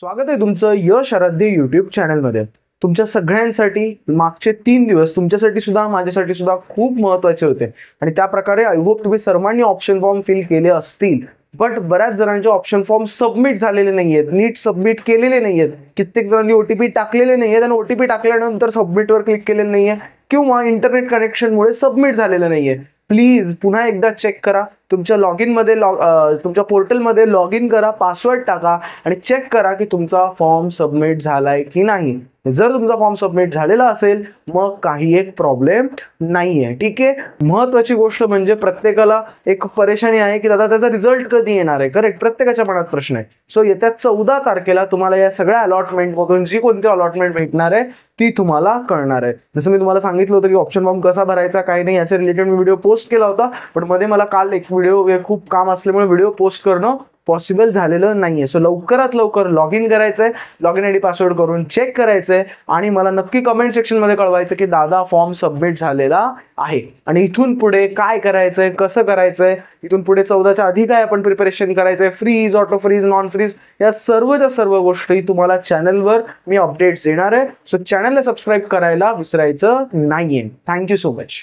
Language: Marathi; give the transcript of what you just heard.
स्वागत आहे तुमचं यश आराध्य यूट्यूब चॅनलमध्ये। तुमच्या सगळ्यांसाठी मागचे 3 दिवस तुमच्यासाठी सुद्धा माझ्यासाठी सुद्धा खूप महत्त्वाचे होते आणि त्या प्रकारे आय होप तुम्ही सर्वांनी ऑप्शन फॉर्म फिल केले असतील। बट बऱ्याच जणांचे ऑप्शन फॉर्म सबमिट झालेले नाहीयेत, नीट सबमिट केलेले नाहीयेत। कित्येक जणांनी ओटीपी टाकलेले नाहीयेत आणि ओटीपी टाकल्यानंतर सबमिटवर क्लिक केलेलं नाहीये किंवा इंटरनेट कनेक्शनमुळे सबमिट झालेलं नाहीये। प्लीज पुन्हा एकदा चेक करा, तुमच्या लॉगिन मध्ये तुमच्या पोर्टलमध्ये लॉग इन करा, पासवर्ड टाका आणि चेक करा की तुमचा फॉर्म सबमिट झालाय की नाही। जर तुमचा फॉर्म सबमिट झालेला असेल मग काही एक प्रॉब्लेम नाहीये, ठीक आहे। महत्त्वाची गोष्ट म्हणजे प्रत्येकाला एक परेशानी आहे की दादा त्याचा रिझल्ट कधी येणार आहे, करेक्ट, प्रत्येकाच्या मनात प्रश्न आहे। सो येत्या 14 तारखेला तुम्हाला या सगळ्या अलॉटमेंट मधून जी कोणती अलॉटमेंट भेटणार आहे ती तुम्हाला कळणार आहे। जसं मी तुम्हाला सांगितलं होतं की ऑप्शन फॉर्म कसा भरायचा काय नाही याच्या रिलेटेड मी व्हिडिओ पोस्ट केला होता, पण मध्ये मला काल एक व्हिडिओ खूप काम असल्यामुळे व्हिडिओ पोस्ट करणं पॉसिबल झालेलं नाहीये। सो लवकरात लवकर लॉग इन करायचंय, लॉग इन आयडी पासवर्ड करून चेक करायचंय आणि मला नक्की कमेंट सेक्शन मध्ये कळवायचं की दादा फॉर्म सबमिट झालेला आहे। आणि इथून पुढे काय करायचंय, कसं करायचंय, इथून पुढे 14च्या आधी काय आपण प्रिपरेशन करायचंय, freeze, auto freeze, non freeze, या सर्वच्या सर्व गोष्टी तुम्हाला चॅनलवर मी अपडेट्स देणार आहे। सो चॅनलला सबस्क्राईब करायला विसरायचं नाहीये। Thank you so much.